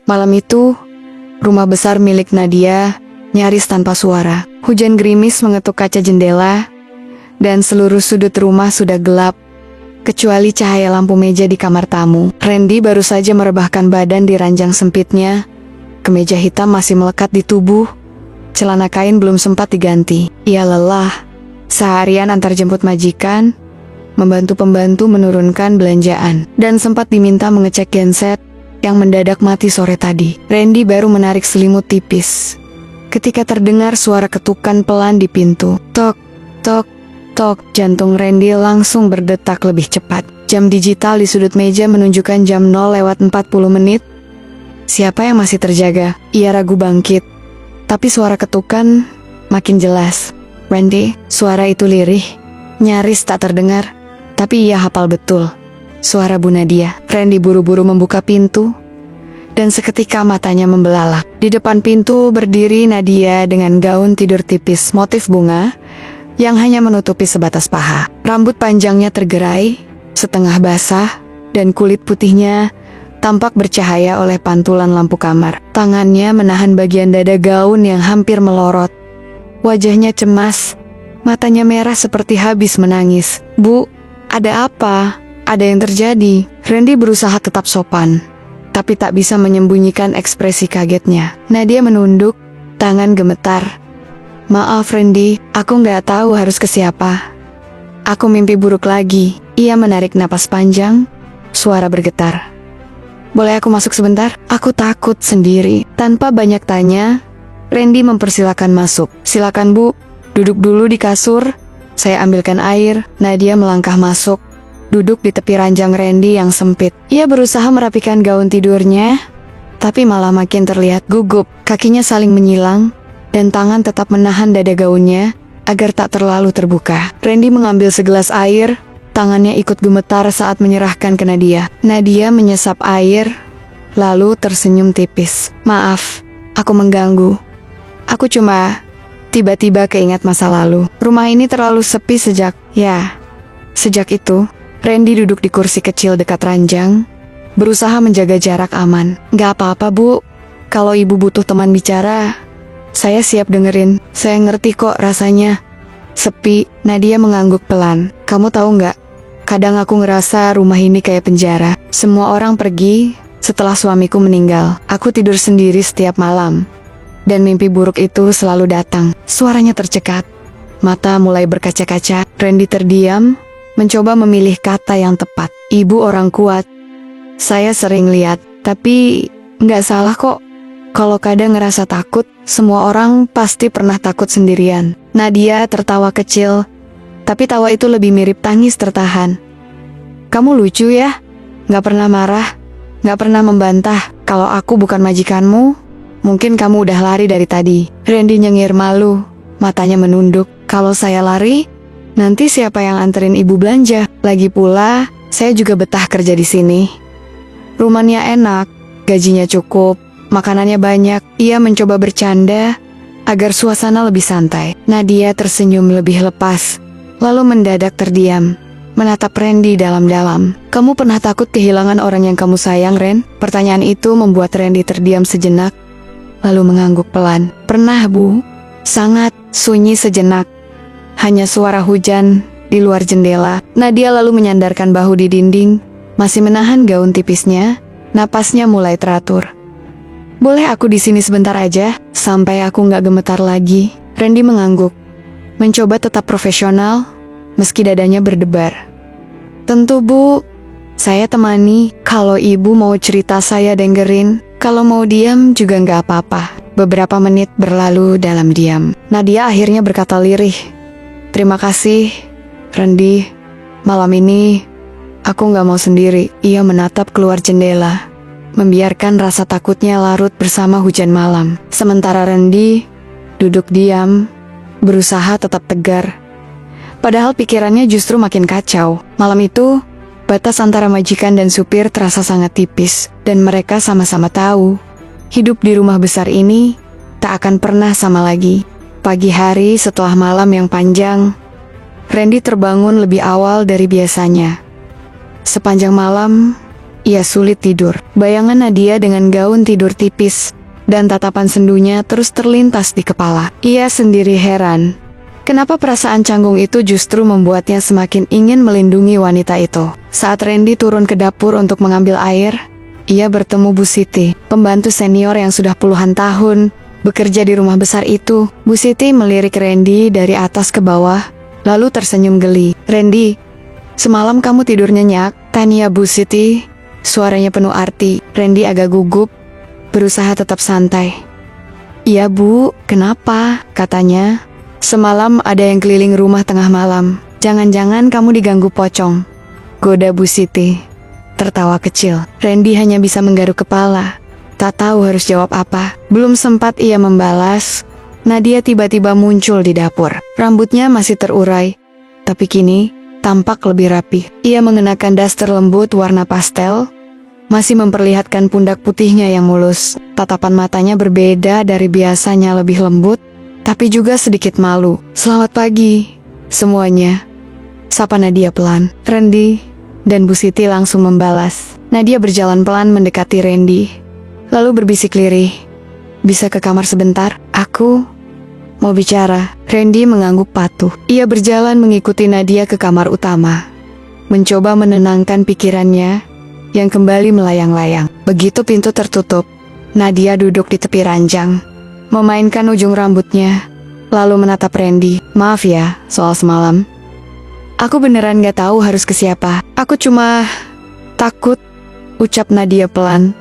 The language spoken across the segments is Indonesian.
Malam itu, rumah besar milik Nadia nyaris tanpa suara. Hujan gerimis mengetuk kaca jendela, dan seluruh sudut rumah sudah gelap, kecuali cahaya lampu meja di kamar tamu. Randy baru saja merebahkan badan di ranjang sempitnya. Kemeja hitam masih melekat di tubuh, celana kain belum sempat diganti. Ia lelah, seharian antar jemput majikan, membantu pembantu menurunkan belanjaan, dan sempat diminta mengecek genset yang mendadak mati sore tadi. Randy baru menarik selimut tipis ketika terdengar suara ketukan pelan di pintu. Tok, tok, tok. Jantung Randy langsung berdetak lebih cepat. Jam digital di sudut meja menunjukkan jam 0:40. Siapa yang masih terjaga? Ia ragu bangkit, tapi suara ketukan makin jelas. Randy, suara itu lirih, nyaris tak terdengar, tapi ia hafal betul. Suara Bu Nadia. Randy buru-buru membuka pintu, dan seketika matanya membelalak. Di depan pintu berdiri Nadia dengan gaun tidur tipis motif bunga yang hanya menutupi sebatas paha. Rambut panjangnya tergerai, setengah basah, dan kulit putihnya tampak bercahaya oleh pantulan lampu kamar. Tangannya menahan bagian dada gaun yang hampir melorot. Wajahnya cemas, matanya merah seperti habis menangis. Bu, ada apa? Ada yang terjadi? Randy berusaha tetap sopan, tapi tak bisa menyembunyikan ekspresi kagetnya. Nadia menunduk, tangan gemetar. Maaf Randy, aku nggak tahu harus ke siapa. Aku mimpi buruk lagi. Ia menarik napas panjang, suara bergetar. Boleh aku masuk sebentar? Aku takut sendiri. Tanpa banyak tanya, Randy mempersilakan masuk. Silakan Bu, duduk dulu di kasur. Saya ambilkan air. Nadia melangkah masuk, duduk di tepi ranjang Randy yang sempit. Ia berusaha merapikan gaun tidurnya, tapi malah makin terlihat gugup. Kakinya saling menyilang, dan tangan tetap menahan dada gaunnya agar tak terlalu terbuka. Randy mengambil segelas air, tangannya ikut gemetar saat menyerahkan ke Nadia. Nadia menyesap air, lalu tersenyum tipis. Maaf, aku mengganggu. Aku cuma tiba-tiba keingat masa lalu. Rumah ini terlalu sepi sejak itu. Randy duduk di kursi kecil dekat ranjang, berusaha menjaga jarak aman. Gak apa-apa Bu, kalau Ibu butuh teman bicara, saya siap dengerin. Saya ngerti kok rasanya sepi. Nadia mengangguk pelan. Kamu tahu nggak? Kadang aku ngerasa rumah ini kayak penjara. Semua orang pergi setelah suamiku meninggal. Aku tidur sendiri setiap malam, dan mimpi buruk itu selalu datang. Suaranya tercekat, mata mulai berkaca-kaca. Randy terdiam, mencoba memilih kata yang tepat. Ibu orang kuat. Saya sering lihat, tapi nggak salah kok. Kalau kadang ngerasa takut, semua orang pasti pernah takut sendirian. Nadia tertawa kecil, tapi tawa itu lebih mirip tangis tertahan. Kamu lucu ya, nggak pernah marah, nggak pernah membantah. Kalau aku bukan majikanmu, mungkin kamu udah lari dari tadi. Randy nyengir malu, matanya menunduk. Kalau saya lari, nanti siapa yang anterin ibu belanja? Lagi pula, saya juga betah kerja di sini. Rumahnya enak, gajinya cukup, makanannya banyak. Ia mencoba bercanda agar suasana lebih santai. Nadia tersenyum lebih lepas, lalu mendadak terdiam, menatap Randy dalam-dalam. Kamu pernah takut kehilangan orang yang kamu sayang, Ren? Pertanyaan itu membuat Randy terdiam sejenak, lalu mengangguk pelan. Pernah Bu, sangat. Sunyi sejenak, hanya suara hujan di luar jendela. Nadia lalu menyandarkan bahu di dinding, masih menahan gaun tipisnya. Napasnya mulai teratur. Boleh aku di sini sebentar aja, sampai aku nggak gemetar lagi? Randy mengangguk, mencoba tetap profesional, meski dadanya berdebar. Tentu Bu, saya temani. Kalau Ibu mau cerita saya dengerin, kalau mau diam juga nggak apa-apa. Beberapa menit berlalu dalam diam. Nadia akhirnya berkata lirih, terima kasih, Randy. Malam ini, aku nggak mau sendiri. Ia menatap keluar jendela, membiarkan rasa takutnya larut bersama hujan malam. Sementara Randy duduk diam, berusaha tetap tegar. Padahal pikirannya justru makin kacau. Malam itu, batas antara majikan dan supir terasa sangat tipis, dan mereka sama-sama tahu hidup di rumah besar ini tak akan pernah sama lagi. Pagi hari setelah malam yang panjang, Randy terbangun lebih awal dari biasanya. Sepanjang malam, Ia sulit tidur. Bayangan Nadia dengan gaun tidur tipis dan tatapan sendunya terus terlintas di kepala. Ia sendiri heran. Kenapa perasaan canggung itu justru membuatnya semakin ingin melindungi wanita itu. Saat Randy turun ke dapur untuk mengambil air, ia bertemu Bu Siti, pembantu senior yang sudah puluhan tahun bekerja di rumah besar itu. Bu Siti melirik Randy dari atas ke bawah, lalu tersenyum geli. "Randy, semalam kamu tidur nyenyak?" tanya Bu Siti. Suaranya penuh arti. Randy agak gugup, berusaha tetap santai. "Iya Bu, kenapa?" katanya. "Semalam ada yang keliling rumah tengah malam. Jangan-jangan kamu diganggu pocong," goda Bu Siti. Tertawa kecil. Randy hanya bisa menggaruk kepala. Tak tahu harus jawab apa. Belum sempat ia membalas, Nadia tiba-tiba muncul di dapur. Rambutnya masih terurai, tapi kini tampak lebih rapi. Ia mengenakan daster lembut warna pastel, masih memperlihatkan pundak putihnya yang mulus. Tatapan matanya berbeda dari biasanya, lebih lembut, tapi juga sedikit malu. "Selamat pagi semuanya," sapa Nadia pelan. Randy dan Bu Siti langsung membalas. Nadia berjalan pelan mendekati Randy, lalu berbisik lirih, "Bisa ke kamar sebentar? Aku mau bicara." Randy mengangguk patuh. Ia berjalan mengikuti Nadia ke kamar utama, mencoba menenangkan pikirannya yang kembali melayang-layang. Begitu pintu tertutup, Nadia duduk di tepi ranjang, memainkan ujung rambutnya, lalu menatap Randy. "Maaf ya soal semalam. Aku beneran gak tahu harus ke siapa. Aku cuma takut," ucap Nadia pelan,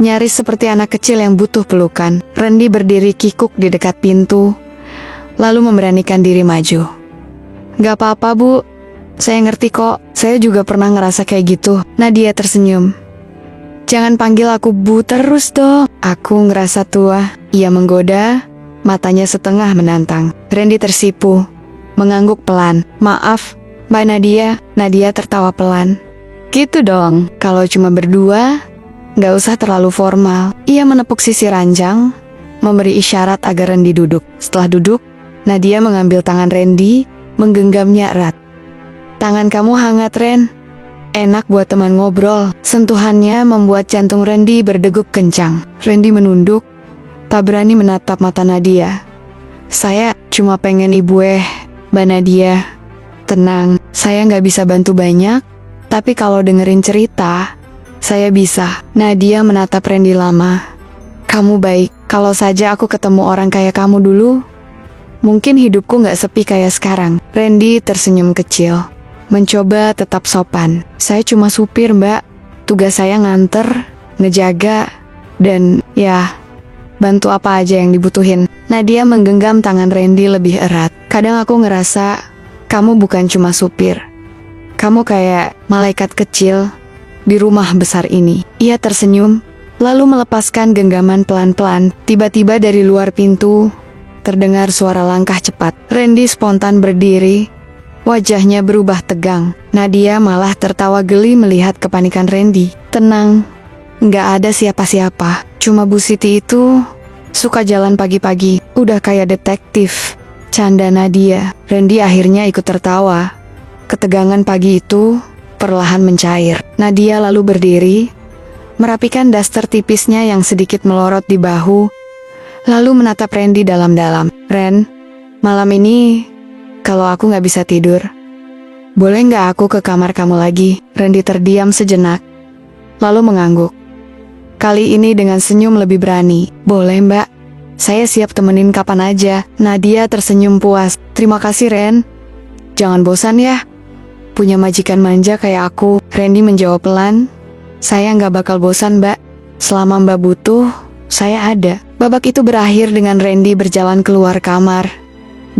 nyaris seperti anak kecil yang butuh pelukan. Randy berdiri kikuk di dekat pintu, lalu memberanikan diri maju. "Gak apa-apa Bu, saya ngerti kok. Saya juga pernah ngerasa kayak gitu." Nadia tersenyum. "Jangan panggil aku Bu terus dong. Aku ngerasa tua," ia menggoda, matanya setengah menantang. Randy tersipu, mengangguk pelan. "Maaf, Mbak Nadia." Nadia tertawa pelan. "Gitu dong, kalau cuma berdua, gak usah terlalu formal." Ia menepuk sisi ranjang, memberi isyarat agar Randy duduk. Setelah duduk, Nadia mengambil tangan Randy, menggenggamnya erat. "Tangan kamu hangat, Ren. Enak buat teman ngobrol." Sentuhannya membuat jantung Randy berdegup kencang. Randy menunduk, tak berani menatap mata Nadia. "Saya cuma pengen Mbak Nadia. Tenang, saya nggak bisa bantu banyak, tapi kalau dengerin cerita, saya bisa." Nadia menatap Randy lama. "Kamu baik. Kalau saja aku ketemu orang kayak kamu dulu, mungkin hidupku nggak sepi kayak sekarang." Randy tersenyum kecil, mencoba tetap sopan. "Saya cuma supir, Mbak. Tugas saya nganter, ngejaga, dan ya, bantu apa aja yang dibutuhin." Nadia menggenggam tangan Randy lebih erat. "Kadang aku ngerasa kamu bukan cuma supir. Kamu kayak malaikat kecil di rumah besar ini." Ia tersenyum, lalu melepaskan genggaman pelan-pelan. Tiba-tiba dari luar pintu terdengar suara langkah cepat. Randy spontan berdiri, wajahnya berubah tegang. Nadia malah tertawa geli melihat kepanikan Randy. "Tenang, nggak ada siapa-siapa. Cuma Bu Siti itu suka jalan pagi-pagi, udah kayak detektif," canda Nadia. Randy akhirnya ikut tertawa. Ketegangan pagi itu perlahan mencair. Nadia lalu berdiri, merapikan daster tipisnya yang sedikit melorot di bahu, lalu menatap Randy dalam-dalam. "Ren, malam ini kalau aku nggak bisa tidur, boleh nggak aku ke kamar kamu lagi?" Randy terdiam sejenak, lalu mengangguk. Kali ini dengan senyum lebih berani. "Boleh Mbak, saya siap temenin kapan aja." Nadia tersenyum puas. "Terima kasih Ren. Jangan bosan ya, punya majikan manja kayak aku." Randy menjawab pelan, "Saya nggak bakal bosan Mbak. Selama Mbak butuh, saya ada." Babak itu berakhir dengan Randy berjalan keluar kamar.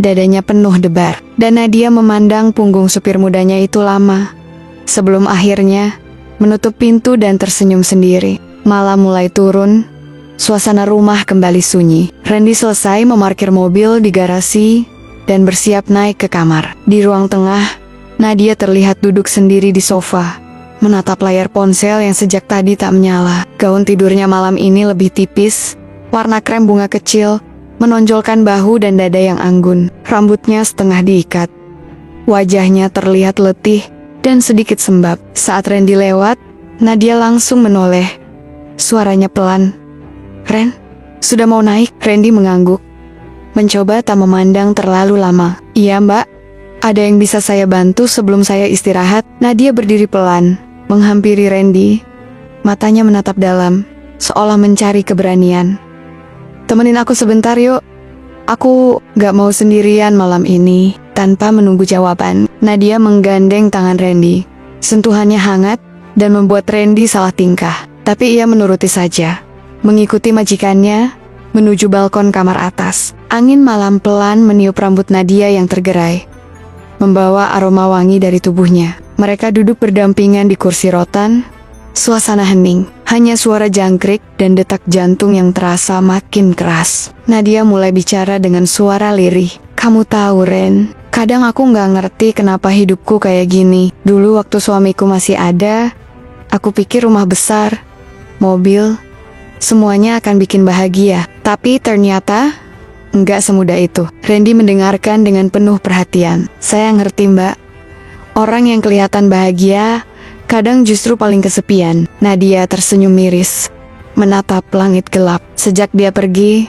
Dadanya penuh debar, dan Nadia memandang punggung supir mudanya itu lama, sebelum akhirnya menutup pintu dan tersenyum sendiri. Malam mulai turun, suasana rumah kembali sunyi. Randy selesai memarkir mobil di garasi dan bersiap naik ke kamar. Di ruang tengah, Nadia terlihat duduk sendiri di sofa, menatap layar ponsel yang sejak tadi tak menyala. Gaun tidurnya malam ini lebih tipis, warna krem bunga kecil, menonjolkan bahu dan dada yang anggun. Rambutnya setengah diikat. Wajahnya terlihat letih dan sedikit sembab. Saat Randy lewat, Nadia langsung menoleh. Suaranya pelan. "Ren, sudah mau naik?" Randy mengangguk, mencoba tak memandang terlalu lama. "Iya mbak, ada yang bisa saya bantu sebelum saya istirahat?" Nadia berdiri pelan, menghampiri Randy. Matanya menatap dalam, seolah mencari keberanian. "Temenin aku sebentar yuk. Aku gak mau sendirian malam ini." Tanpa menunggu jawaban, Nadia menggandeng tangan Randy. Sentuhannya hangat dan membuat Randy salah tingkah. Tapi ia menuruti saja, mengikuti majikannya menuju balkon kamar atas. Angin malam pelan meniup rambut Nadia yang tergerai, membawa aroma wangi dari tubuhnya. Mereka duduk berdampingan di kursi rotan. Suasana hening, hanya suara jangkrik dan detak jantung yang terasa makin keras. Nadia mulai bicara dengan suara lirih. "Kamu tahu Ren, kadang aku gak ngerti kenapa hidupku kayak gini. Dulu waktu suamiku masih ada, aku pikir rumah besar, mobil, semuanya akan bikin bahagia. Tapi ternyata enggak semudah itu." Randy mendengarkan dengan penuh perhatian. "Saya ngerti mbak, orang yang kelihatan bahagia kadang justru paling kesepian." Nadia tersenyum miris, menatap langit gelap. "Sejak dia pergi,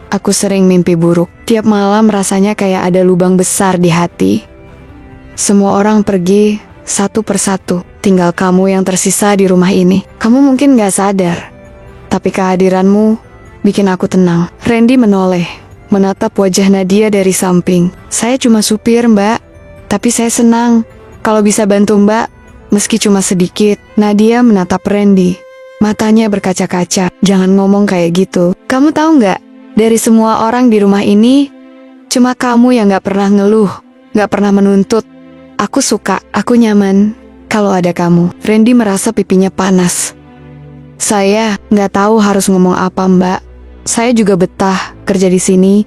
aku sering mimpi buruk. Tiap malam rasanya kayak ada lubang besar di hati. Semua orang pergi satu persatu, tinggal kamu yang tersisa di rumah ini. Kamu mungkin gak sadar, tapi kehadiranmu bikin aku tenang." Randy menoleh, menatap wajah Nadia dari samping. "Saya cuma supir mbak, tapi saya senang kalau bisa bantu mbak, meski cuma sedikit." Nadia menatap Randy, matanya berkaca-kaca. "Jangan ngomong kayak gitu. Kamu tahu nggak, dari semua orang di rumah ini, cuma kamu yang gak pernah ngeluh, gak pernah menuntut. Aku suka, aku nyaman kalau ada kamu." Randy merasa pipinya panas. "Saya gak tahu harus ngomong apa mbak. Saya juga betah kerja di sini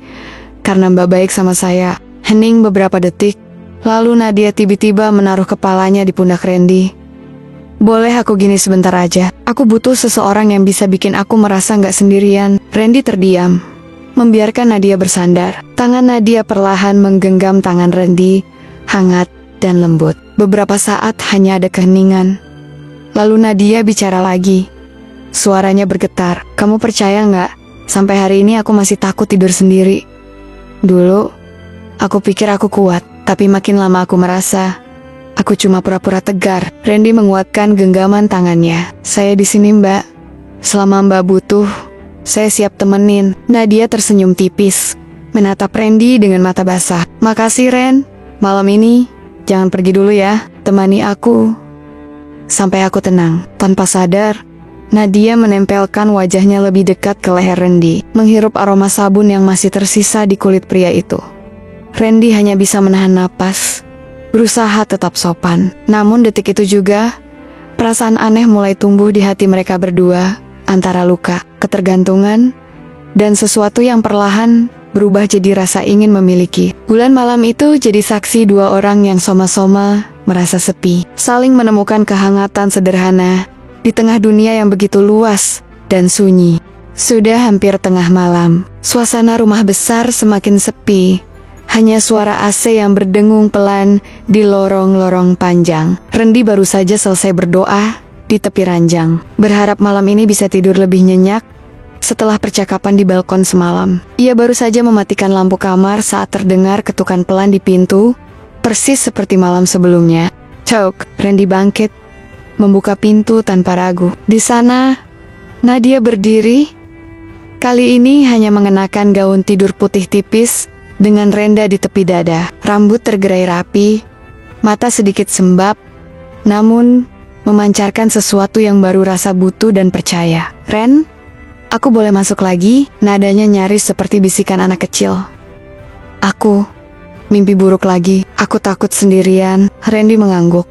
karena mbak baik sama saya." Hening beberapa detik, lalu Nadia tiba-tiba menaruh kepalanya di pundak Randy. "Boleh aku gini sebentar aja? Aku butuh seseorang yang bisa bikin aku merasa gak sendirian." Randy terdiam, membiarkan Nadia bersandar. Tangan Nadia perlahan menggenggam tangan Randy, hangat dan lembut. Beberapa saat hanya ada keheningan. Lalu Nadia bicara lagi. Suaranya bergetar. "Kamu percaya nggak? Sampai hari ini aku masih takut tidur sendiri. Dulu, aku pikir aku kuat, tapi makin lama aku merasa aku cuma pura-pura tegar." Randy menguatkan genggaman tangannya. "Saya di sini mbak. Selama mbak butuh, saya siap temenin." Nadia tersenyum tipis, menatap Randy dengan mata basah. "Makasih Ren, malam ini jangan pergi dulu ya, temani aku sampai aku tenang." Tanpa sadar, Nadia menempelkan wajahnya lebih dekat ke leher Randy, menghirup aroma sabun yang masih tersisa di kulit pria itu. Randy hanya bisa menahan napas, berusaha tetap sopan. Namun detik itu juga, perasaan aneh mulai tumbuh di hati mereka berdua, antara luka, ketergantungan, dan sesuatu yang perlahan berubah jadi rasa ingin memiliki. Bulan malam itu jadi saksi dua orang yang soma-soma merasa sepi, saling menemukan kehangatan sederhana di tengah dunia yang begitu luas dan sunyi. Sudah hampir tengah malam, suasana rumah besar semakin sepi. Hanya suara AC yang berdengung pelan di lorong-lorong panjang. Randy baru saja selesai berdoa di tepi ranjang, berharap malam ini bisa tidur lebih nyenyak setelah percakapan di balkon semalam. Ia baru saja mematikan lampu kamar saat terdengar ketukan pelan di pintu, persis seperti malam sebelumnya. "Tok!" Randy bangkit, membuka pintu tanpa ragu. Di sana, Nadia berdiri. Kali ini hanya mengenakan gaun tidur putih tipis dengan renda di tepi dada. Rambut tergerai rapi, mata sedikit sembab, namun memancarkan sesuatu yang baru rasa butuh dan percaya. "Ren, aku boleh masuk lagi?" Nadanya nyaris seperti bisikan anak kecil. "Aku mimpi buruk lagi. Aku takut sendirian." Randy mengangguk,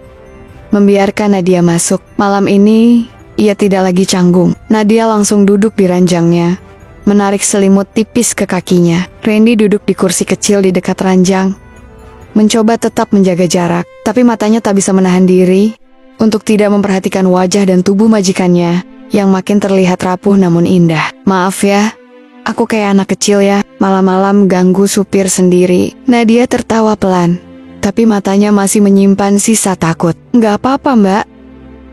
membiarkan Nadia masuk. Malam ini, ia tidak lagi canggung. Nadia langsung duduk di ranjangnya, menarik selimut tipis ke kakinya. Randy duduk di kursi kecil di dekat ranjang, mencoba tetap menjaga jarak, tapi matanya tak bisa menahan diri untuk tidak memperhatikan wajah dan tubuh majikannya yang makin terlihat rapuh namun indah. "Maaf ya, aku kayak anak kecil ya, malam-malam ganggu supir sendiri." Nadia tertawa pelan, tapi matanya masih menyimpan sisa takut. "Nggak apa-apa mbak,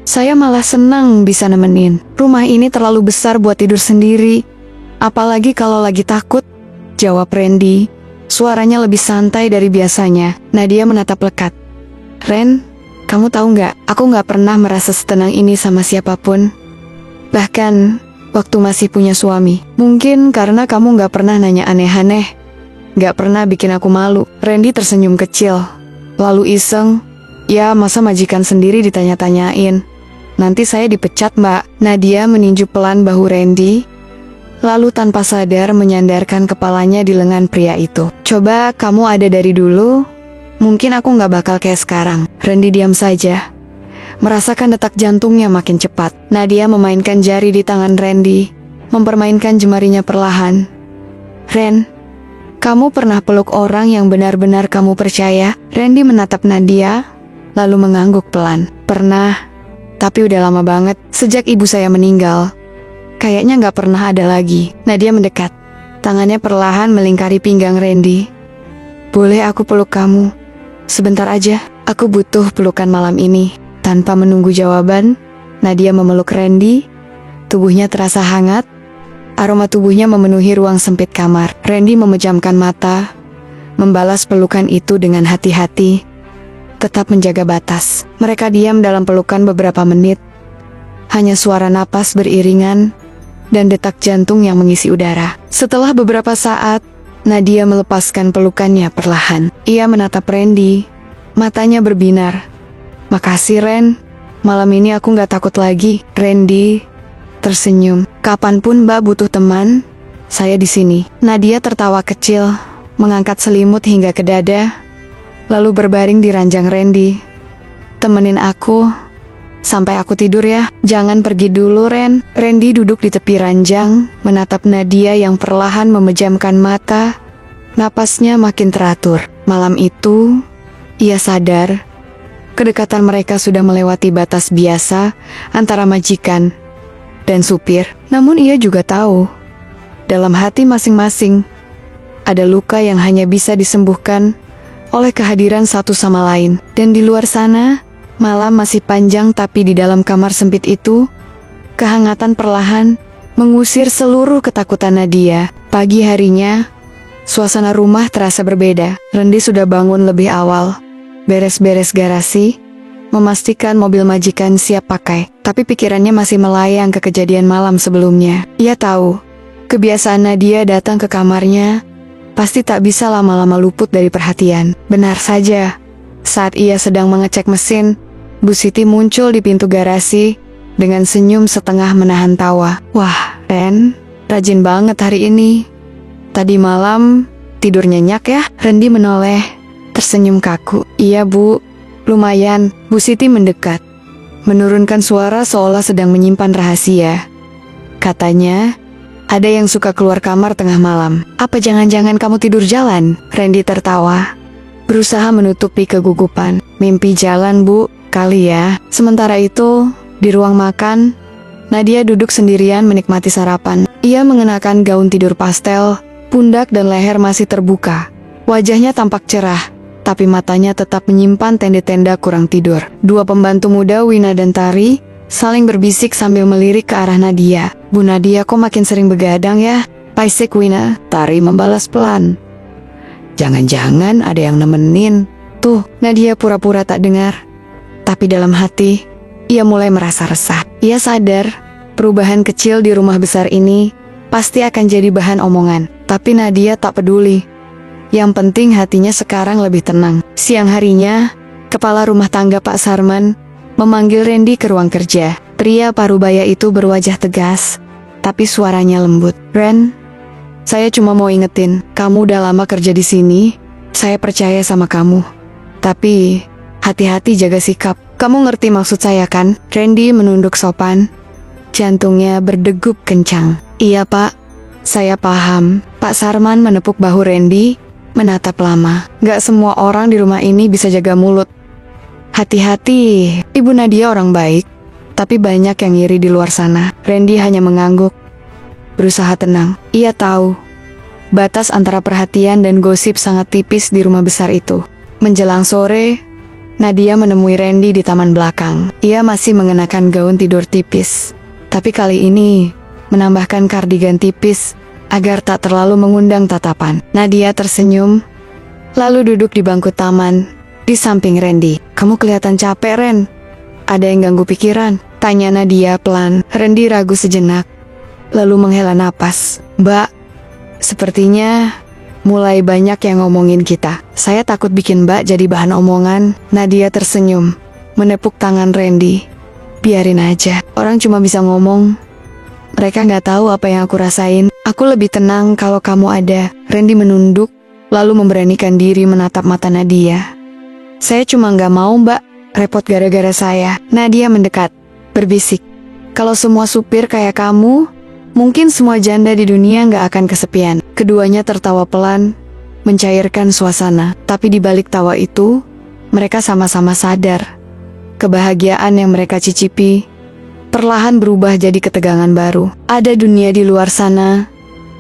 Saya malah senang bisa nemenin. Rumah ini terlalu besar buat tidur sendiri. Apalagi kalau lagi takut, jawab Randy. Suaranya lebih santai dari biasanya. Nadia menatap lekat. Ren, kamu tahu nggak, aku nggak pernah merasa setenang ini sama siapapun. Bahkan, waktu masih punya suami. Mungkin karena kamu nggak pernah nanya aneh-aneh. Nggak pernah bikin aku malu. Randy tersenyum kecil. Lalu iseng, ya masa majikan sendiri ditanya-tanyain. Nanti saya dipecat, Mbak. Nadia meninju pelan bahu Randy, lalu tanpa sadar menyandarkan kepalanya di lengan pria itu. Coba kamu ada dari dulu, mungkin aku nggak bakal kayak sekarang. Randy diam saja, merasakan detak jantungnya makin cepat. Nadia memainkan jari di tangan Randy, mempermainkan jemarinya perlahan. Ren, kamu pernah peluk orang yang benar-benar kamu percaya? Randy menatap Nadia, lalu mengangguk pelan. Pernah. Tapi udah lama banget, sejak ibu saya meninggal. Kayaknya nggak pernah ada lagi. Nadia mendekat. Tangannya perlahan melingkari pinggang Randy. Boleh aku peluk kamu? Sebentar aja, aku butuh pelukan malam ini. Tanpa menunggu jawaban, Nadia memeluk Randy. Tubuhnya terasa hangat. Aroma tubuhnya memenuhi ruang sempit kamar. Randy memejamkan mata, membalas pelukan itu dengan hati-hati. Tetap menjaga batas. Mereka diam dalam pelukan beberapa menit. Hanya suara napas beriringan dan detak jantung yang mengisi udara. Setelah beberapa saat, Nadia melepaskan pelukannya perlahan. Ia menatap Randy. Matanya berbinar. Makasih Ren, malam ini aku gak takut lagi. Randy tersenyum. Kapanpun Mbak butuh teman, saya di sini. Nadia tertawa kecil, mengangkat selimut hingga ke dada, lalu berbaring di ranjang Randy. Temenin aku sampai aku tidur ya. Jangan pergi dulu Ren. Randy duduk di tepi ranjang, menatap Nadia yang perlahan memejamkan mata. Napasnya makin teratur. Malam itu, ia sadar kedekatan mereka sudah melewati batas biasa antara majikan dan supir. Namun ia juga tahu, dalam hati masing-masing ada luka yang hanya bisa disembuhkan oleh kehadiran satu sama lain. Dan di luar sana, malam masih panjang, tapi di dalam kamar sempit itu, kehangatan perlahan mengusir seluruh ketakutan Nadia. Pagi harinya, suasana rumah terasa berbeda. Randy sudah bangun lebih awal, beres-beres garasi, memastikan mobil majikan siap pakai. Tapi pikirannya masih melayang ke kejadian malam sebelumnya. Ia tahu, kebiasaan Nadia datang ke kamarnya pasti tak bisa lama-lama luput dari perhatian. Benar saja, saat ia sedang mengecek mesin, Bu Siti muncul di pintu garasi dengan senyum setengah menahan tawa. Wah, Ren, rajin banget hari ini. Tadi malam tidur nyenyak ya? Randy menoleh, tersenyum kaku. Iya Bu, lumayan. Bu Siti mendekat, menurunkan suara seolah sedang menyimpan rahasia. Katanya, ada yang suka keluar kamar tengah malam. Apa jangan-jangan kamu tidur jalan? Randy tertawa, berusaha menutupi kegugupan. Mimpi jalan Bu, kali ya. Sementara itu, di ruang makan, Nadia duduk sendirian menikmati sarapan. Ia mengenakan gaun tidur pastel, pundak dan leher masih terbuka. Wajahnya tampak cerah, tapi matanya tetap menyimpan tanda-tanda kurang tidur. Dua pembantu muda, Wina dan Tari, saling berbisik sambil melirik ke arah Nadia. Bu Nadia kok makin sering begadang ya? Paisik Wina. Tari membalas pelan. Jangan-jangan ada yang nemenin. Tuh, Nadia pura-pura tak dengar. Tapi dalam hati, ia mulai merasa resah. Ia sadar, perubahan kecil di rumah besar ini pasti akan jadi bahan omongan. Tapi Nadia tak peduli. Yang penting hatinya sekarang lebih tenang. Siang harinya, kepala rumah tangga Pak Sarman memanggil Randy ke ruang kerja. Pria parubaya itu berwajah tegas, tapi suaranya lembut. Ren, saya cuma mau ingetin, kamu udah lama kerja di sini. Saya percaya sama kamu. Tapi, hati-hati jaga sikap. Kamu ngerti maksud saya kan? Randy menunduk sopan. Jantungnya berdegup kencang. Iya Pak, saya paham. Pak Sarman menepuk bahu Randy, menatap lama. Gak semua orang di rumah ini bisa jaga mulut. Hati-hati, Ibu Nadia orang baik, tapi banyak yang iri di luar sana. Randy hanya mengangguk, berusaha tenang. Ia tahu, batas antara perhatian dan gosip sangat tipis di rumah besar itu. Menjelang sore, Nadia menemui Randy di taman belakang. Ia masih mengenakan gaun tidur tipis, tapi kali ini menambahkan kardigan tipis agar tak terlalu mengundang tatapan. Nadia tersenyum, lalu duduk di bangku taman di samping Randy. "Kamu kelihatan capek, Ren. Ada yang ganggu pikiran?" tanya Nadia pelan. Randy ragu sejenak, lalu menghela napas. "Mbak, sepertinya mulai banyak yang ngomongin kita. Saya takut bikin Mbak jadi bahan omongan." Nadia tersenyum, menepuk tangan Randy. "Biarin aja, orang cuma bisa ngomong. Mereka nggak tahu apa yang aku rasain. Aku lebih tenang kalau kamu ada." Randy menunduk, lalu memberanikan diri menatap mata Nadia. "Saya cuma nggak mau Mbak repot gara-gara saya." Nadia mendekat, berbisik, "Kalau semua supir kayak kamu, mungkin semua janda di dunia nggak akan kesepian." Keduanya tertawa pelan, mencairkan suasana. Tapi di balik tawa itu, mereka sama-sama sadar kebahagiaan yang mereka cicipi perlahan berubah jadi ketegangan baru. Ada dunia di luar sana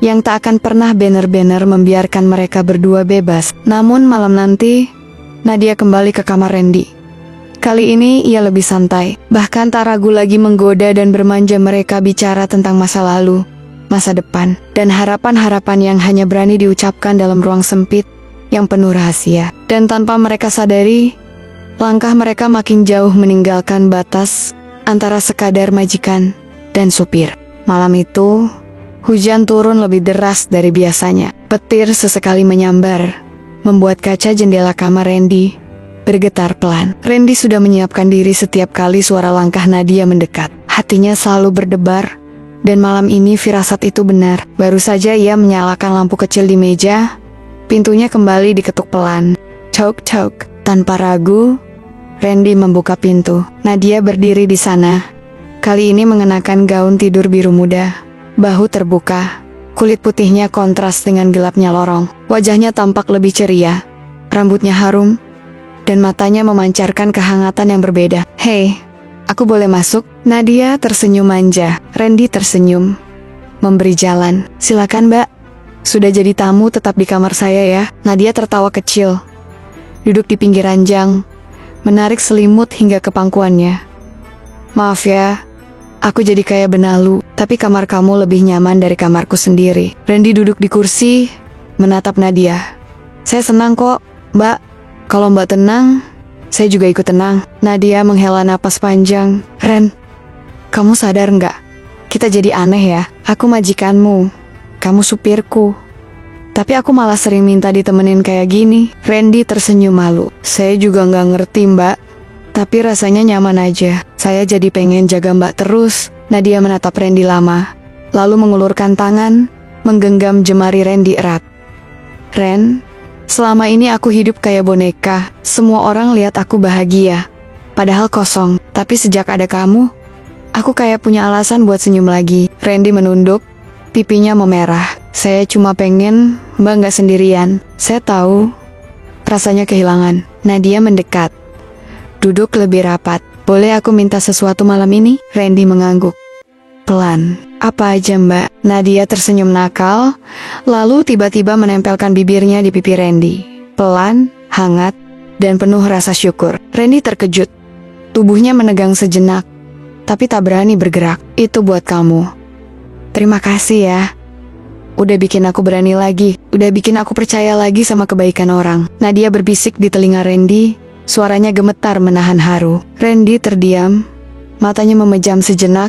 yang tak akan pernah benar-benar membiarkan mereka berdua bebas. Namun malam nanti, Nadia kembali ke kamar Randy. Kali ini ia lebih santai, bahkan tak ragu lagi menggoda dan bermanja mereka bicara tentang masa lalu, masa depan, dan harapan-harapan yang hanya berani diucapkan dalam ruang sempit yang penuh rahasia. Dan tanpa mereka sadari, langkah mereka makin jauh meninggalkan batas antara sekadar majikan dan supir. Malam itu, hujan turun lebih deras dari biasanya. Petir sesekali menyambar, membuat kaca jendela kamar Randy bergetar pelan. Randy sudah menyiapkan diri setiap kali suara langkah Nadia mendekat. Hatinya selalu berdebar, dan malam ini firasat itu benar. Baru saja ia menyalakan lampu kecil di meja, pintunya kembali diketuk pelan. Tok-tok. Tanpa ragu, Randy membuka pintu. Nadia berdiri di sana, kali ini mengenakan gaun tidur biru muda. Bahu terbuka, kulit putihnya kontras dengan gelapnya lorong. Wajahnya tampak lebih ceria, rambutnya harum, dan matanya memancarkan kehangatan yang berbeda. "Hei, aku boleh masuk?" Nadia tersenyum manja. Randy tersenyum, memberi jalan. "Silakan Mbak, sudah jadi tamu tetap di kamar saya ya." Nadia tertawa kecil, duduk di pinggir ranjang, menarik selimut hingga ke pangkuannya. "Maaf ya, aku jadi kayak benalu, tapi kamar kamu lebih nyaman dari kamarku sendiri." Randy duduk di kursi, menatap Nadia. "Saya senang kok, Mbak. Kalau Mbak tenang, saya juga ikut tenang." Nadia menghela napas panjang. "Ren, kamu sadar nggak? Kita jadi aneh ya. Aku majikanmu, kamu supirku. Tapi aku malah sering minta ditemenin kayak gini." Randy tersenyum malu. "Saya juga nggak ngerti Mbak, tapi rasanya nyaman aja. Saya jadi pengen jaga Mbak terus." Nadia menatap Randy lama, lalu mengulurkan tangan, menggenggam jemari Randy erat. "Ren, selama ini aku hidup kayak boneka. Semua orang lihat aku bahagia, padahal kosong. Tapi sejak ada kamu, aku kayak punya alasan buat senyum lagi." Randy menunduk, pipinya memerah. "Saya cuma pengen Mbak nggak sendirian. Saya tahu rasanya kehilangan." Nadia mendekat, duduk lebih rapat. "Boleh aku minta sesuatu malam ini?" Randy mengangguk pelan. "Apa aja Mbak?" Nadia tersenyum nakal, lalu tiba-tiba menempelkan bibirnya di pipi Randy. Pelan, hangat, dan penuh rasa syukur. Randy terkejut. Tubuhnya menegang sejenak, tapi tak berani bergerak. "Itu buat kamu." "Terima kasih ya. Udah bikin aku berani lagi. Udah bikin aku percaya lagi sama kebaikan orang." Nadia berbisik di telinga Randy, suaranya gemetar menahan haru. Randy terdiam, matanya memejam sejenak,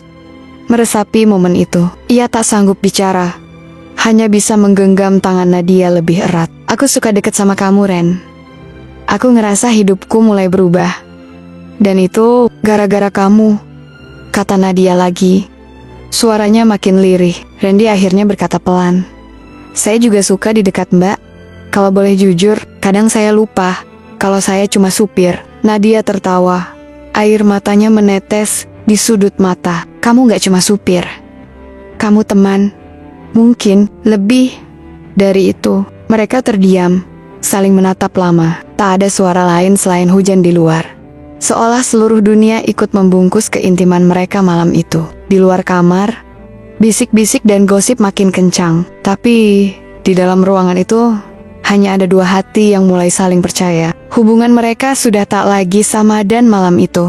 meresapi momen itu. Ia tak sanggup bicara, hanya bisa menggenggam tangan Nadia lebih erat. "Aku suka deket sama kamu, Ren. Aku ngerasa hidupku mulai berubah. Dan itu gara-gara kamu," kata Nadia lagi. Suaranya makin lirih. Randy akhirnya berkata pelan, "Saya juga suka di dekat Mbak. Kalau boleh jujur, kadang saya lupa kalau saya cuma supir." Nadia tertawa. Air matanya menetes di sudut mata. "Kamu gak cuma supir. Kamu teman. Mungkin lebih dari itu." Mereka terdiam, saling menatap lama. Tak ada suara lain selain hujan di luar. Seolah seluruh dunia ikut membungkus keintiman mereka malam itu. Di luar kamar, bisik-bisik dan gosip makin kencang. Tapi di dalam ruangan itu hanya ada dua hati yang mulai saling percaya. Hubungan mereka sudah tak lagi sama dan malam itu.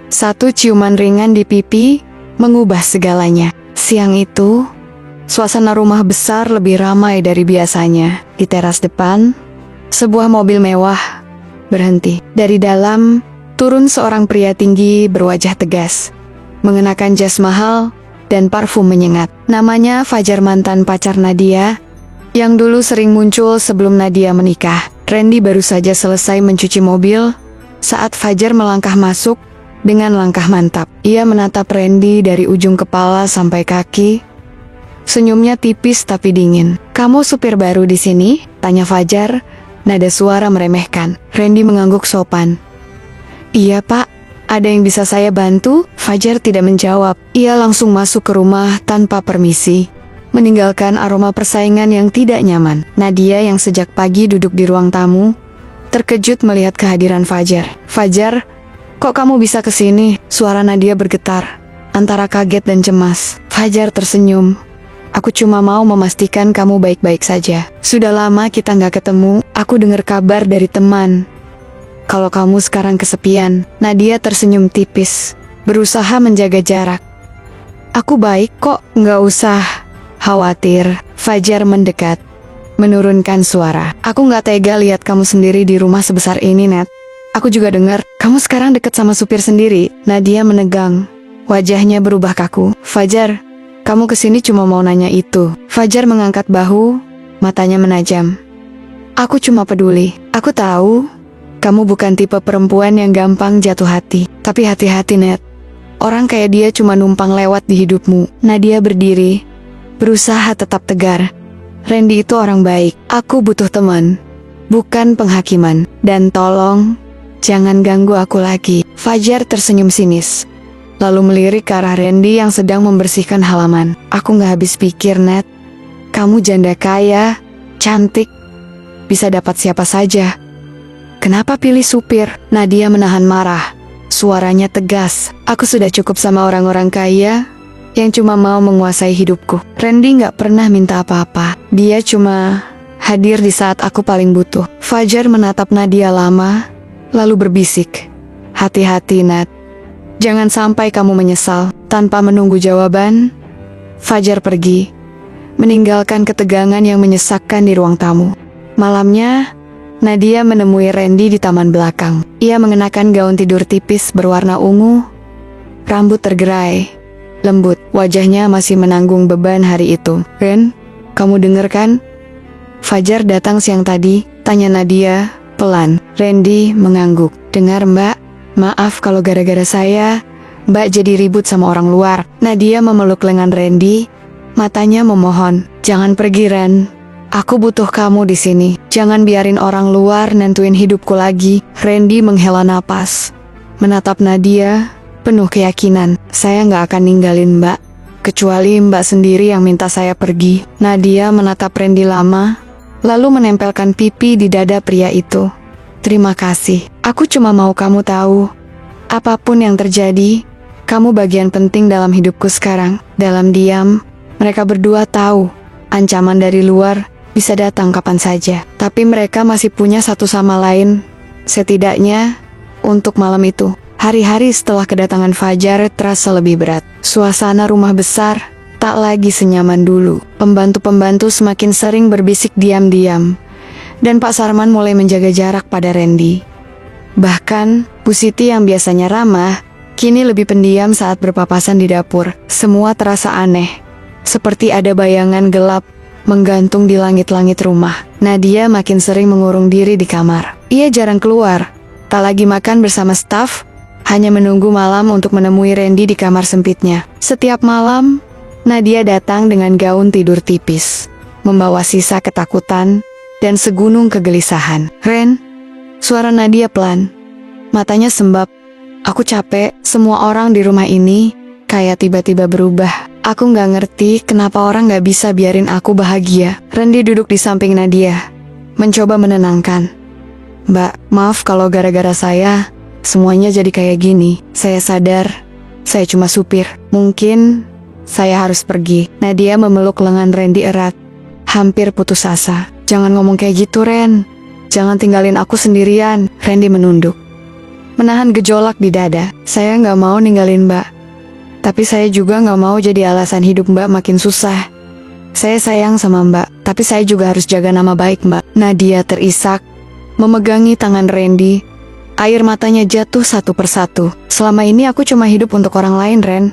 Satu ciuman ringan di pipi mengubah segalanya. Siang itu, suasana rumah besar lebih ramai dari biasanya. Di teras depan, sebuah mobil mewah berhenti. Dari dalam, turun seorang pria tinggi berwajah tegas, mengenakan jas mahal dan parfum menyengat. Namanya Fajar, mantan pacar Nadia, yang dulu sering muncul sebelum Nadia menikah. Randy baru saja selesai mencuci mobil saat Fajar melangkah masuk dengan langkah mantap. Ia menatap Randy dari ujung kepala sampai kaki. Senyumnya tipis tapi dingin. "Kamu supir baru di sini?" tanya Fajar, nada suara meremehkan. Randy mengangguk sopan. "Iya pak, ada yang bisa saya bantu?" Fajar tidak menjawab. Ia langsung masuk ke rumah tanpa permisi, meninggalkan aroma persaingan yang tidak nyaman. Nadia yang sejak pagi duduk di ruang tamu, terkejut melihat kehadiran Fajar. "Fajar, kok kamu bisa ke sini?" Suara Nadia bergetar, antara kaget dan cemas. Fajar tersenyum. "Aku cuma mau memastikan kamu baik-baik saja. Sudah lama kita nggak ketemu, aku dengar kabar dari teman kalau kamu sekarang kesepian." Nadia tersenyum tipis, berusaha menjaga jarak. "Aku baik kok, nggak usah khawatir." Fajar mendekat, menurunkan suara. "Aku nggak tega lihat kamu sendiri di rumah sebesar ini, Net. Aku juga dengar kamu sekarang deket sama supir sendiri." Nadia menegang, wajahnya berubah kaku. "Fajar, kamu kesini cuma mau nanya itu?" Fajar mengangkat bahu, matanya menajam. "Aku cuma peduli. Aku tahu kamu bukan tipe perempuan yang gampang jatuh hati. Tapi hati-hati, Net. Orang kayak dia cuma numpang lewat di hidupmu." Nadia berdiri, berusaha tetap tegar. "Randy itu orang baik. Aku butuh teman, bukan penghakiman. Dan tolong, jangan ganggu aku lagi." Fajar tersenyum sinis, lalu melirik ke arah Randy yang sedang membersihkan halaman. "Aku gak habis pikir, Net. Kamu janda kaya, cantik, bisa dapat siapa saja. Kenapa pilih supir?" Nadia menahan marah. Suaranya tegas. "Aku sudah cukup sama orang-orang kaya yang cuma mau menguasai hidupku. Randy gak pernah minta apa-apa. Dia cuma hadir di saat aku paling butuh." Fajar menatap Nadia lama, lalu berbisik, "Hati-hati, Nat. Jangan sampai kamu menyesal." Tanpa menunggu jawaban, Fajar pergi, meninggalkan ketegangan yang menyesakkan di ruang tamu. Malamnya, Nadia menemui Randy di taman belakang. Ia mengenakan gaun tidur tipis berwarna ungu, rambut tergerai, lembut. Wajahnya masih menanggung beban hari itu. "Ren, kamu denger kan? Fajar datang siang tadi?" tanya Nadia pelan. Randy mengangguk. "Dengar mbak, maaf kalau gara-gara saya mbak jadi ribut sama orang luar." Nadia memeluk lengan Randy, matanya memohon. "Jangan pergi, Ren. Aku butuh kamu di sini. Jangan biarin orang luar nentuin hidupku lagi." Randy menghela napas, menatap Nadia penuh keyakinan. "Saya nggak akan ninggalin mbak, kecuali mbak sendiri yang minta saya pergi." Nadia menatap Randy lama, lalu menempelkan pipi di dada pria itu. "Terima kasih. Aku cuma mau kamu tahu, apapun yang terjadi, kamu bagian penting dalam hidupku sekarang." Dalam diam, mereka berdua tahu ancaman dari luar bisa datang kapan saja. Tapi mereka masih punya satu sama lain, setidaknya untuk malam itu. Hari-hari setelah kedatangan Fajar terasa lebih berat. Suasana rumah besar tak lagi senyaman dulu. Pembantu-pembantu semakin sering berbisik diam-diam, dan Pak Sarman mulai menjaga jarak pada Randy. Bahkan, Bu Siti yang biasanya ramah, kini lebih pendiam saat berpapasan di dapur. Semua terasa aneh, seperti ada bayangan gelap menggantung di langit-langit rumah. Nadia makin sering mengurung diri di kamar. Ia jarang keluar, tak lagi makan bersama staf, hanya menunggu malam untuk menemui Randy di kamar sempitnya. Setiap malam, Nadia datang dengan gaun tidur tipis, membawa sisa ketakutan dan segunung kegelisahan. "Ren," suara Nadia pelan, matanya sembab. "Aku capek, semua orang di rumah ini kayak tiba-tiba berubah. Aku nggak ngerti kenapa orang nggak bisa biarin aku bahagia." Randy duduk di samping Nadia, mencoba menenangkan. "Mbak, maaf kalau gara-gara saya semuanya jadi kayak gini. Saya sadar, saya cuma supir. Mungkin saya harus pergi." Nadia memeluk lengan Randy erat, hampir putus asa. Jangan ngomong kayak gitu, Ren. Jangan tinggalin aku sendirian. Randy menunduk, menahan gejolak di dada. Saya nggak mau ninggalin Mbak. Tapi saya juga nggak mau jadi alasan hidup Mbak makin susah. Saya sayang sama Mbak, tapi saya juga harus jaga nama baik Mbak. Nadia terisak, memegangi tangan Randy. Air matanya jatuh satu persatu. Selama ini aku cuma hidup untuk orang lain, Ren.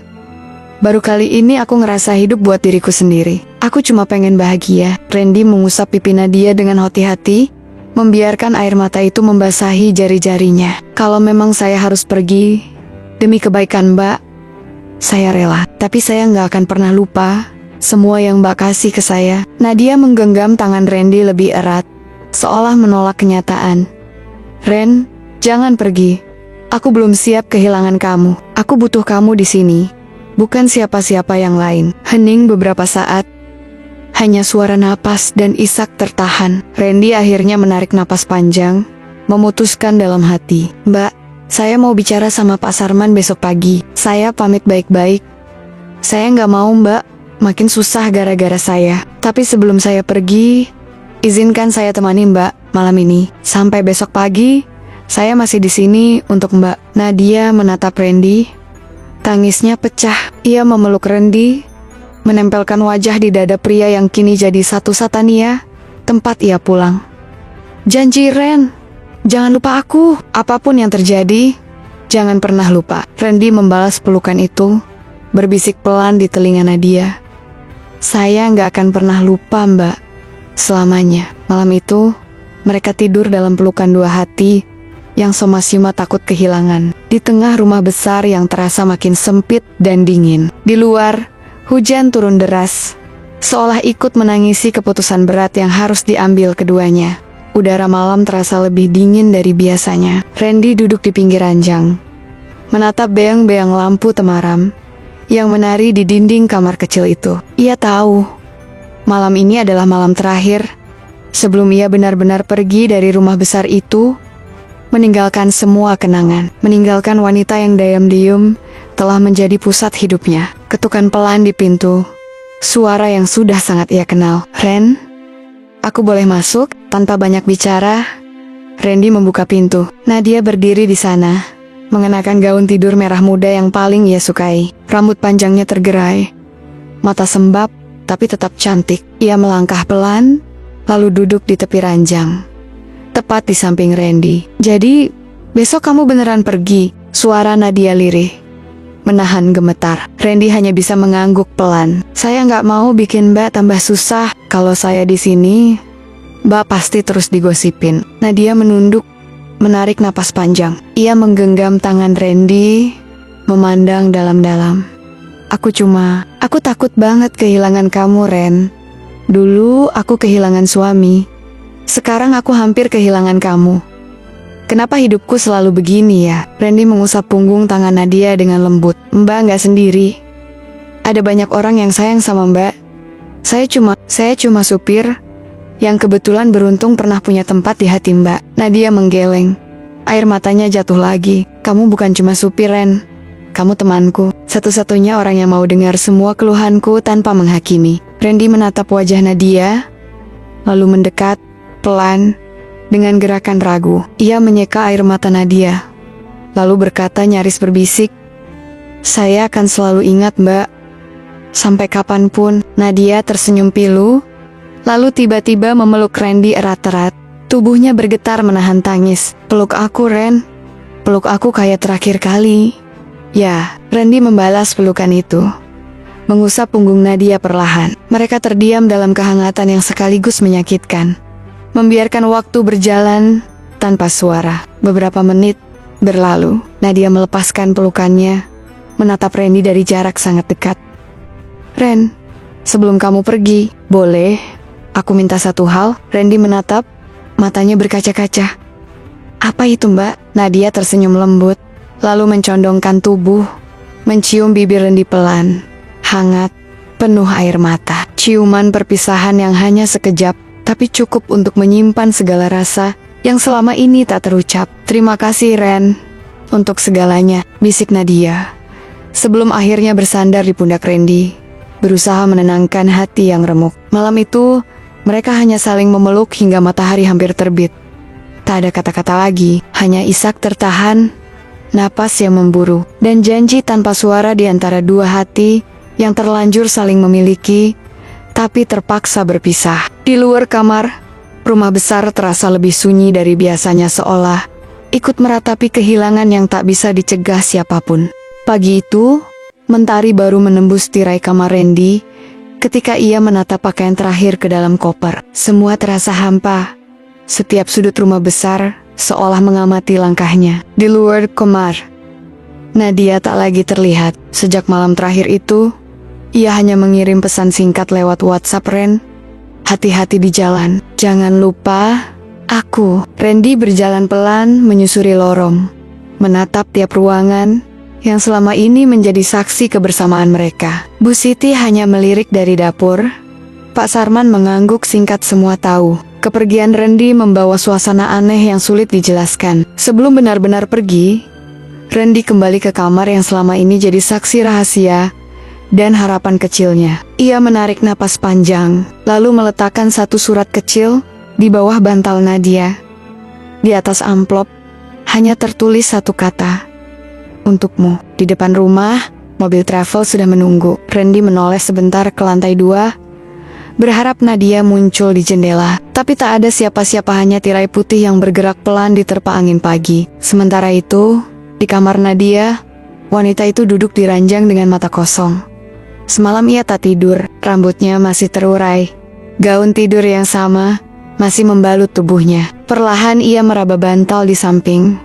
Baru kali ini aku ngerasa hidup buat diriku sendiri. Aku cuma pengen bahagia. Randy mengusap pipi Nadia dengan hati-hati, membiarkan air mata itu membasahi jari-jarinya. Kalau memang saya harus pergi, demi kebaikan Mbak, saya rela. Tapi saya nggak akan pernah lupa semua yang Mbak kasih ke saya. Nadia menggenggam tangan Randy lebih erat, seolah menolak kenyataan. Ren, jangan pergi. Aku belum siap kehilangan kamu. Aku butuh kamu di sini, bukan siapa-siapa yang lain. Hening beberapa saat, hanya suara napas dan isak tertahan. Randy akhirnya menarik napas panjang, memutuskan dalam hati. Mbak, saya mau bicara sama Pak Sarman besok pagi. Saya pamit baik-baik. Saya nggak mau Mbak makin susah gara-gara saya. Tapi sebelum saya pergi, izinkan saya temani Mbak malam ini. Sampai besok pagi, saya masih di sini untuk Mbak. Nadia menatap Randy. Tangisnya pecah. Ia memeluk Randy, menempelkan wajah di dada pria yang kini jadi satu Satania, tempat ia pulang. Janji Ren, jangan lupa aku. Apapun yang terjadi, jangan pernah lupa. Randy membalas pelukan itu, berbisik pelan di telinga Nadia. Saya nggak akan pernah lupa Mbak, selamanya. Malam itu, mereka tidur dalam pelukan dua hati yang sama-sama takut kehilangan. Di tengah rumah besar yang terasa makin sempit dan dingin. Di luar, hujan turun deras, seolah ikut menangisi keputusan berat yang harus diambil keduanya. Udara malam terasa lebih dingin dari biasanya. Randy duduk di pinggir ranjang, menatap beang-beang lampu temaram yang menari di dinding kamar kecil itu. Ia tahu, malam ini adalah malam terakhir sebelum ia benar-benar pergi dari rumah besar itu, meninggalkan semua kenangan, meninggalkan wanita yang diam-diam telah menjadi pusat hidupnya. Ketukan pelan di pintu, suara yang sudah sangat ia kenal. Ren, aku boleh masuk? Tanpa banyak bicara, Randy membuka pintu. Nadia berdiri di sana, mengenakan gaun tidur merah muda yang paling ia sukai. Rambut panjangnya tergerai, mata sembab tapi tetap cantik. Ia melangkah pelan, lalu duduk di tepi ranjang, tepat di samping Randy. Jadi, besok kamu beneran pergi? Suara Nadia lirih, menahan gemetar. Randy hanya bisa mengangguk pelan. Saya nggak mau bikin Mbak tambah susah. Kalau saya di sini, Mbak pasti terus digosipin. Nadia menunduk, menarik napas panjang. Ia menggenggam tangan Randy, memandang dalam-dalam. Aku takut banget kehilangan kamu, Ren. Dulu aku kehilangan suami. Sekarang aku hampir kehilangan kamu. Kenapa hidupku selalu begini ya? Randy mengusap punggung tangan Nadia dengan lembut. Mbak nggak sendiri. Ada banyak orang yang sayang sama Mbak. Saya cuma supir yang kebetulan beruntung pernah punya tempat di hati Mbak. Nadia menggeleng. Air matanya jatuh lagi. Kamu bukan cuma supir, Ren. Kamu temanku. Satu-satunya orang yang mau dengar semua keluhanku tanpa menghakimi. Randy menatap wajah Nadia, lalu mendekat, pelan, dengan gerakan ragu. Ia menyeka air mata Nadia, lalu berkata nyaris berbisik, saya akan selalu ingat Mbak. Sampai kapanpun. Nadia tersenyum pilu, lalu tiba-tiba memeluk Randy erat-erat. Tubuhnya bergetar menahan tangis. Peluk aku, Ren. Peluk aku kayak terakhir kali. Ya, Randy membalas pelukan itu, mengusap punggung Nadia perlahan. Mereka terdiam dalam kehangatan yang sekaligus menyakitkan, membiarkan waktu berjalan tanpa suara. Beberapa menit berlalu. Nadia melepaskan pelukannya, menatap Randy dari jarak sangat dekat. Ren, sebelum kamu pergi, boleh aku minta satu hal? Randy menatap, matanya berkaca-kaca. Apa itu, Mbak? Nadia tersenyum lembut, lalu mencondongkan tubuh, mencium bibir Randy pelan, hangat, penuh air mata. Ciuman perpisahan yang hanya sekejap, tapi cukup untuk menyimpan segala rasa yang selama ini tak terucap. Terima kasih, Ren, untuk segalanya, bisik Nadia, sebelum akhirnya bersandar di pundak Randy, berusaha menenangkan hati yang remuk. Malam itu, Mereka hanya saling memeluk hingga matahari hampir terbit. Tak ada kata-kata lagi, hanya isak tertahan, napas yang memburu, dan janji tanpa suara di antara dua hati yang terlanjur saling memiliki, tapi terpaksa berpisah. Di luar kamar, rumah besar terasa lebih sunyi dari biasanya, seolah ikut meratapi kehilangan yang tak bisa dicegah siapapun. Pagi itu, mentari baru menembus tirai kamar Randy ketika ia menatap pakaian terakhir ke dalam koper. Semua terasa hampa. Setiap sudut rumah besar seolah mengamati langkahnya. Di luar kamar, Nadia tak lagi terlihat. Sejak malam terakhir itu, ia hanya mengirim pesan singkat lewat WhatsApp. "Ren, hati-hati di jalan. Jangan lupa aku." Randy berjalan pelan menyusuri lorong, menatap tiap ruangan yang selama ini menjadi saksi kebersamaan mereka. Bu Siti hanya melirik dari dapur. Pak Sarman mengangguk singkat. Semua tahu kepergian Randy membawa suasana aneh yang sulit dijelaskan. Sebelum benar-benar pergi, Randy kembali ke kamar yang selama ini jadi saksi rahasia dan harapan kecilnya. Ia menarik napas panjang, lalu meletakkan satu surat kecil di bawah bantal Nadia. Di atas amplop hanya tertulis satu kata, "Untukmu." Di depan rumah, mobil travel sudah menunggu. Randy menoleh sebentar ke lantai 2, berharap Nadia muncul di jendela. Tapi tak ada siapa-siapa, hanya tirai putih yang bergerak pelan diterpa angin pagi. Sementara itu, di kamar Nadia, wanita itu duduk di ranjang dengan mata kosong. Semalam ia tak tidur, rambutnya masih terurai. Gaun tidur yang sama masih membalut tubuhnya. Perlahan ia meraba bantal di samping,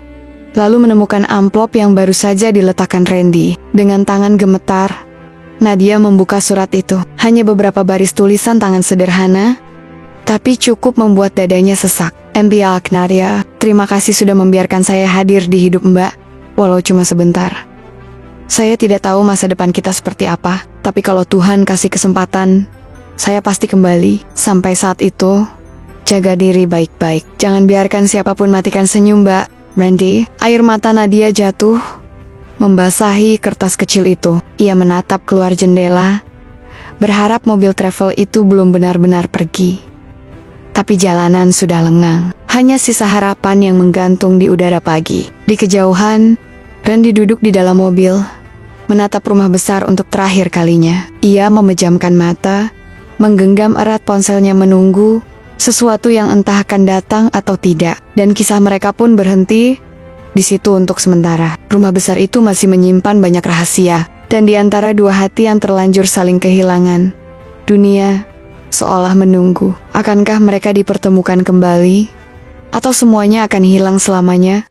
lalu menemukan amplop yang baru saja diletakkan Randy. Dengan tangan gemetar, Nadia membuka surat itu. Hanya beberapa baris tulisan tangan sederhana, tapi cukup membuat dadanya sesak. "MB Nadia, terima kasih sudah membiarkan saya hadir di hidup Mbak, walau cuma sebentar. Saya tidak tahu masa depan kita seperti apa, tapi kalau Tuhan kasih kesempatan, saya pasti kembali. Sampai saat itu, jaga diri baik-baik. Jangan biarkan siapapun matikan senyum Mbak." Randy, air mata Nadia jatuh, membasahi kertas kecil itu. Ia menatap keluar jendela, berharap mobil travel itu belum benar-benar pergi. Tapi jalanan sudah lengang, hanya sisa harapan yang menggantung di udara pagi. Di kejauhan, Randy duduk di dalam mobil, menatap rumah besar untuk terakhir kalinya. Ia memejamkan mata, menggenggam erat ponselnya menunggu sesuatu yang entah akan datang atau tidak, dan kisah mereka pun berhenti di situ untuk sementara. Rumah besar itu masih menyimpan banyak rahasia, dan di antara dua hati yang terlanjur saling kehilangan, dunia seolah menunggu. Akankah mereka dipertemukan kembali, atau semuanya akan hilang selamanya?